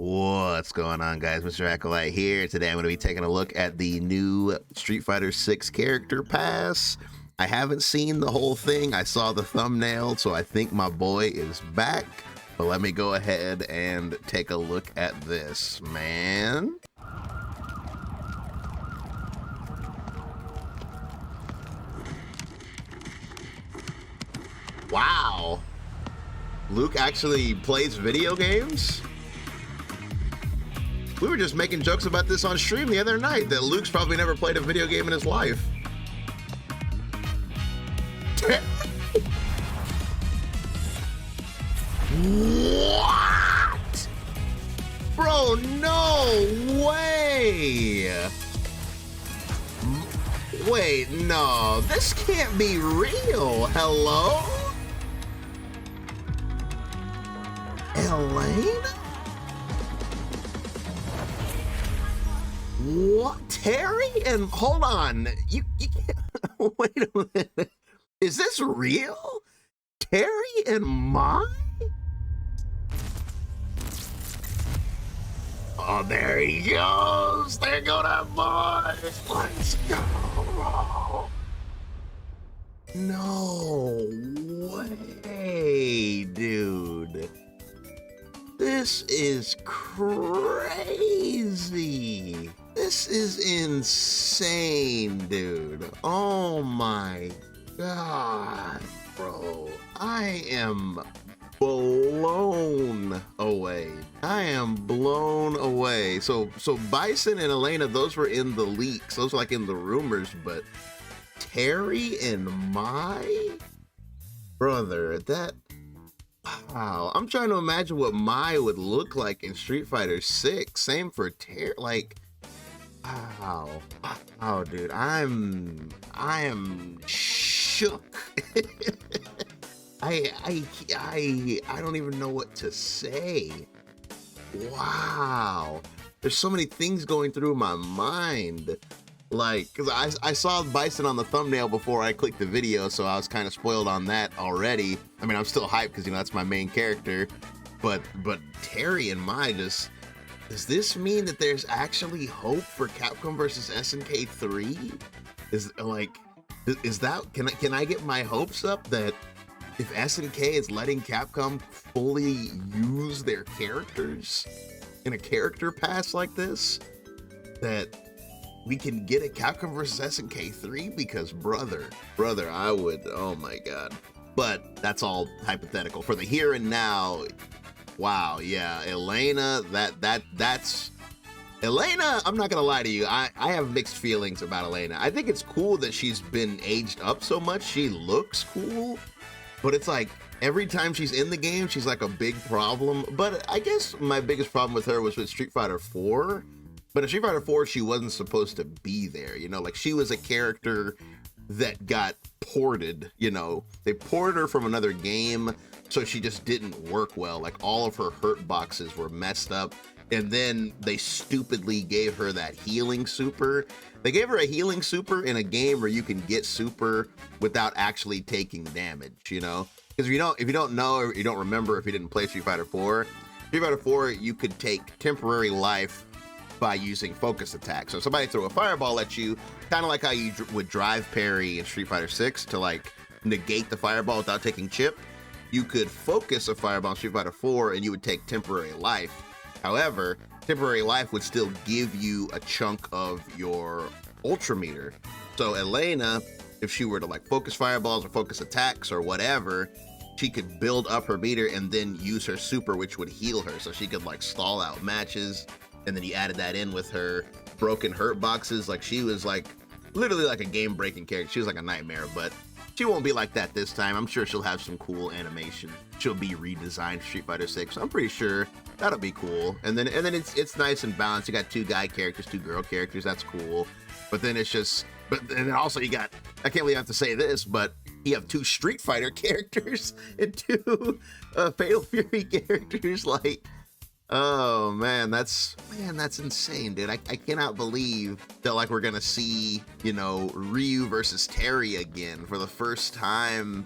What's going on, guys? Mr. Acolyte here. Today I'm going to be taking a look at the new Street Fighter 6 character pass. I haven't seen the whole thing. I saw the thumbnail, so I think my boy is back. But let me go ahead and take a look at this, man. Wow. Luke actually plays video games? We were just making jokes about this on stream the other night, that Luke's probably never played a video game in his life. What? Bro, no way! Wait, no, this can't be real. Hello? Elena? What? Terry? And hold on, you can't, wait a minute. Is this real? Terry and Mai? Oh, there he goes. There go that boy. Let's go. No way, dude. This is crazy. This is insane, dude. Oh my God, bro. I am blown away. I am blown away. So Bison and Elena, those were in the leaks. Those were like in the rumors, but Terry and Mai? Brother, that... Wow, I'm trying to imagine what Mai would look like in Street Fighter 6. Same for Terry. Like, wow, dude, I am shook. I don't even know what to say. Wow, there's so many things going through my mind. Like, cause I saw Bison on the thumbnail before I clicked the video, so I was kind of spoiled on that already. I mean, I'm still hyped because, you know, that's my main character. But Terry and Mai, does this mean that there's actually hope for Capcom versus SNK 3? Is that, can I get my hopes up that if SNK is letting Capcom fully use their characters in a character pass like this, that we can get a Capcom versus SNK 3? Because brother, I would, oh my God. But that's all hypothetical. For the here and now, wow, yeah, Elena, that's Elena, I'm not gonna lie to you, I have mixed feelings about Elena. I think it's cool that she's been aged up so much. She looks cool, but it's like every time she's in the game, she's like a big problem. But I guess my biggest problem with her was with Street Fighter 4. But in Street Fighter 4, she wasn't supposed to be there, you know? Like, she was a character that got ported, you know? They ported her from another game, so she just didn't work well. Like, all of her hurt boxes were messed up, and then they stupidly gave her that healing super. They gave her a healing super in a game where you can get super without actually taking damage, you know? Because if you don't know, or you don't remember, if you didn't play Street Fighter 4, Street Fighter 4, you could take temporary life by using focus attack. So if somebody throw a fireball at you, kind of like how you would drive parry in Street Fighter 6 to like negate the fireball without taking chip, you could focus a fireball in Street Fighter 4 and you would take temporary life. However, temporary life would still give you a chunk of your ultra meter. So Elena, if she were to like focus fireballs or focus attacks or whatever, she could build up her meter and then use her super, which would heal her. So she could like stall out matches. And then he added that in with her broken hurt boxes. Like, she was like literally like a game breaking character. She was like a nightmare, but she won't be like that this time. I'm sure she'll have some cool animation. She'll be redesigned for Street Fighter 6. I'm pretty sure that'll be cool. And then it's nice and balanced. You got 2 guy characters, 2 girl characters. That's cool. But then it's just, and then also you got, I can't believe I have to say this, but you have 2 Street Fighter characters and 2 Fatal Fury characters. Like, oh man, that's insane, dude. I cannot believe that like we're gonna see, you know, Ryu versus Terry again for the first time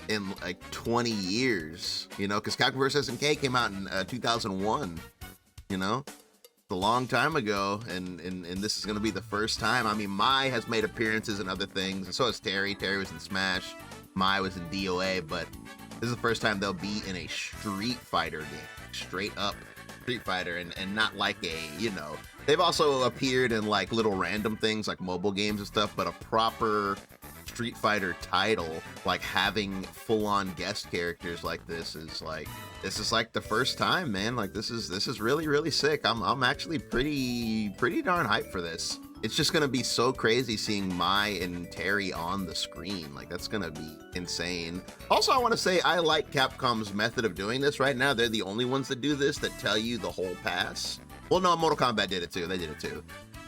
in like 20 years, you know, because Capcom vs. SNK came out in 2001. you know? A long time ago, and this is gonna be the first time. I mean, Mai has made appearances in other things, and so has Terry. Terry was in Smash, Mai was in DOA, but this is the first time they'll be in a Street Fighter game, straight up Street Fighter, and not like a, you know, they've also appeared in like little random things like mobile games and stuff, but a proper Street Fighter title, like having full-on guest characters like this is like the first time, man. Like this is really, really sick. I'm actually pretty darn hyped for this. It's just gonna be so crazy seeing Mai and Terry on the screen. Like that's gonna be insane. Also, I want to say I like Capcom's method of doing this right now. They're the only ones that do this, that tell you the whole pass. Well, no, Mortal Kombat did it too. They did it too.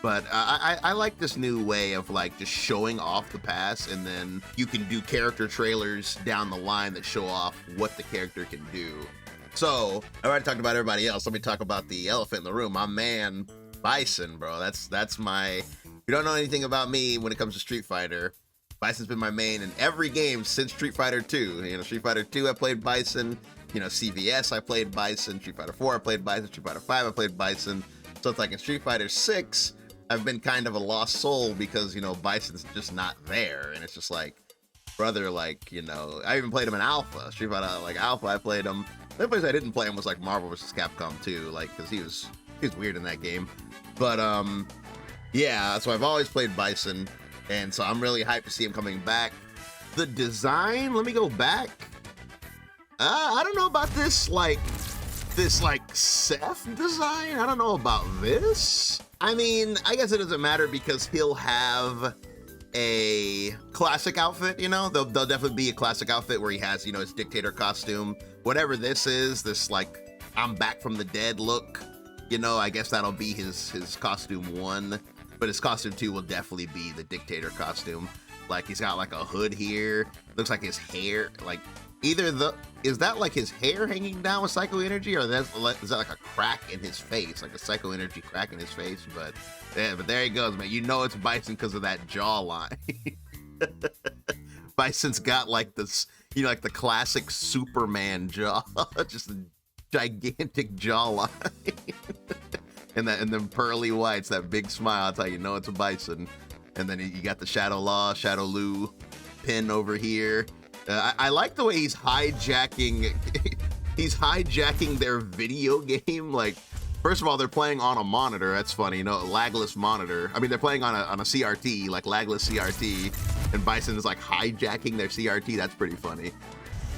But I like this new way of like just showing off the pass, and then you can do character trailers down the line that show off what the character can do. So I already talked about everybody else. Let me talk about the elephant in the room. My man, Bison, bro. That's my, if you don't know anything about me when it comes to Street Fighter, Bison's been my main in every game since Street Fighter 2. You know, Street Fighter 2, I played Bison. You know, CVS, I played Bison. Street Fighter 4, I played Bison. Street Fighter 5, I played Bison. So it's like in Street Fighter 6, I've been kind of a lost soul because, you know, Bison's just not there. And it's just like, brother, like, you know, I even played him in Alpha. Street Fighter, like, Alpha, I played him. The only place I didn't play him was, like, Marvel vs. Capcom 2, like, because he was weird in that game. But, yeah, so I've always played Bison, and so I'm really hyped to see him coming back. The design, let me go back. I don't know about this, like, Seth design. I don't know about this. I mean, I guess it doesn't matter because he'll have a classic outfit, you know? There'll definitely be a classic outfit where he has, you know, his dictator costume. Whatever this is, this, like, I'm back from the dead look, you know, I guess that'll be his costume 1. But his costume 2 will definitely be the dictator costume. Like, he's got, like, a hood here. Looks like his hair, like, is that like his hair hanging down with psycho energy, or is that like a crack in his face, like a psycho energy crack in his face? But yeah, but there he goes, man. You know it's Bison because of that jawline. Bison's got like this, you know, like the classic Superman jaw, just a gigantic jawline, and them pearly whites, that big smile. That's how you know it's a Bison. And then you got the Shadow Law, Shadow Lu pin over here. I like the way he's hijacking their video game. Like, first of all, they're playing on a monitor. That's funny, you know, a lagless monitor. I mean, they're playing on a CRT, like lagless CRT, and Bison is like hijacking their CRT. That's pretty funny.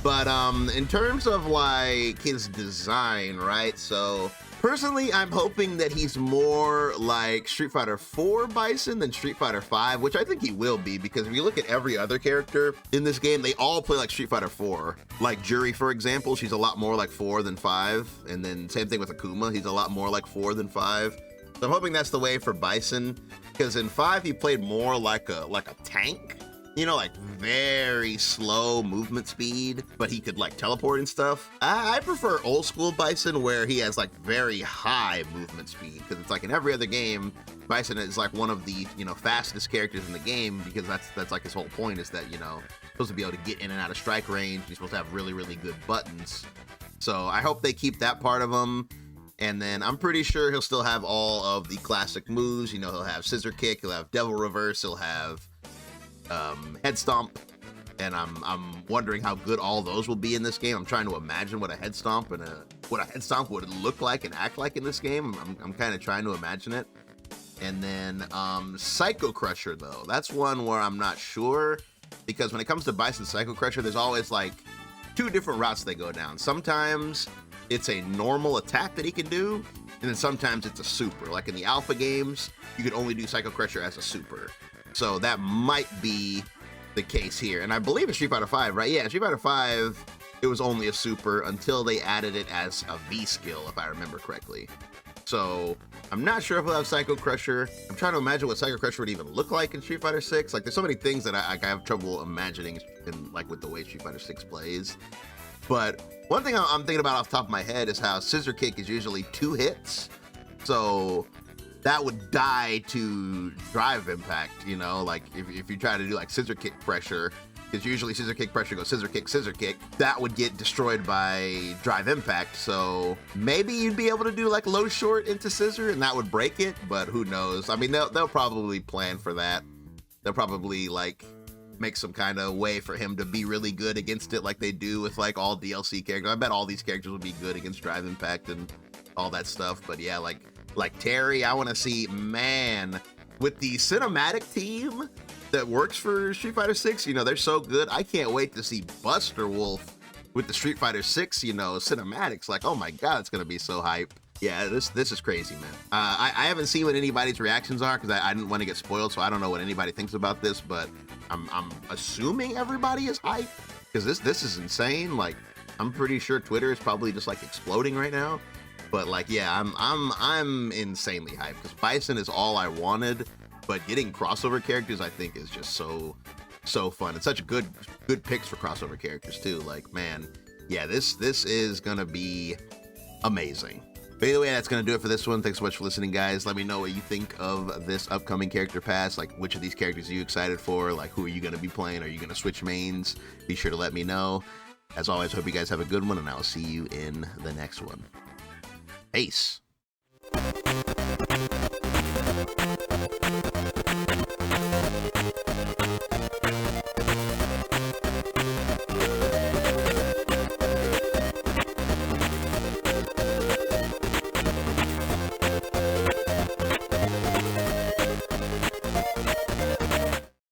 But in terms of like his design, right? So personally, I'm hoping that he's more like Street Fighter 4 Bison than Street Fighter 5, which I think he will be, because if you look at every other character in this game, they all play like Street Fighter 4. Like Juri, for example, she's a lot more like 4 than 5. And then same thing with Akuma, he's a lot more like 4 than 5. So I'm hoping that's the way for Bison, because in 5 he played more like a tank. You know, like very slow movement speed, but he could like teleport and stuff. I prefer old school Bison where he has like very high movement speed, because it's like in every other game, Bison is like one of the, you know, fastest characters in the game, because that's like his whole point, is that, you know, supposed to be able to get in and out of strike range. You're supposed to have really, really good buttons. So I hope they keep that part of him. And then I'm pretty sure he'll still have all of the classic moves. You know, he'll have Scissor Kick, he'll have Devil Reverse, he'll have Head Stomp, and I'm wondering how good all those will be in this game. I'm trying to imagine what a Head Stomp would look like and act like in this game. I'm kind of trying to imagine it. And then Psycho Crusher, though, that's one where I'm not sure, because when it comes to Bison Psycho Crusher, there's always like 2 different routes they go down. Sometimes it's a normal attack that he can do, and then sometimes it's a super. Like in the Alpha games, you could only do Psycho Crusher as a super. So that might be the case here. And I believe in Street Fighter 5, right? Yeah, Street Fighter 5, it was only a super until they added it as a V skill, if I remember correctly. So I'm not sure if we'll have Psycho Crusher. I'm trying to imagine what Psycho Crusher would even look like in Street Fighter 6. Like, there's so many things that I have trouble imagining in, like, with the way Street Fighter 6 plays. But one thing I'm thinking about off the top of my head is how Scissor Kick is usually 2 hits. So that would die to drive impact, you know? Like, if you try to do, like, Scissor Kick pressure, because usually scissor kick, pressure go scissor kick, that would get destroyed by drive impact. So maybe you'd be able to do like low short into scissor and that would break it, but who knows? I mean, they'll probably plan for that. They'll probably like make some kind of way for him to be really good against it, like they do with like all DLC characters. I bet all these characters would be good against drive impact and all that stuff. But yeah, like Terry, I want to see, man, with the cinematic team that works for Street Fighter 6, you know, they're so good. I can't wait to see Buster Wolf with the Street Fighter 6, you know, cinematics. Like, oh my god, it's gonna be so hype. Yeah, this is crazy, man. I haven't seen what anybody's reactions are because I didn't want to get spoiled, so I don't know what anybody thinks about this, but I'm assuming everybody is hyped because this is insane. Like, I'm pretty sure Twitter is probably just like exploding right now. But like, yeah, I'm insanely hyped because Bison is all I wanted, but getting crossover characters I think is just so fun. It's such good picks for crossover characters too. Like, man, yeah, this is gonna be amazing. But either way, that's going to do it for this one. Thanks so much for listening, guys. Let me know what you think of this upcoming character pass. Like, which of these characters are you excited for? Like, who are you going to be playing? Are you going to switch mains? Be sure to let me know. As always, hope you guys have a good one, and I'll see you in the next one. Peace.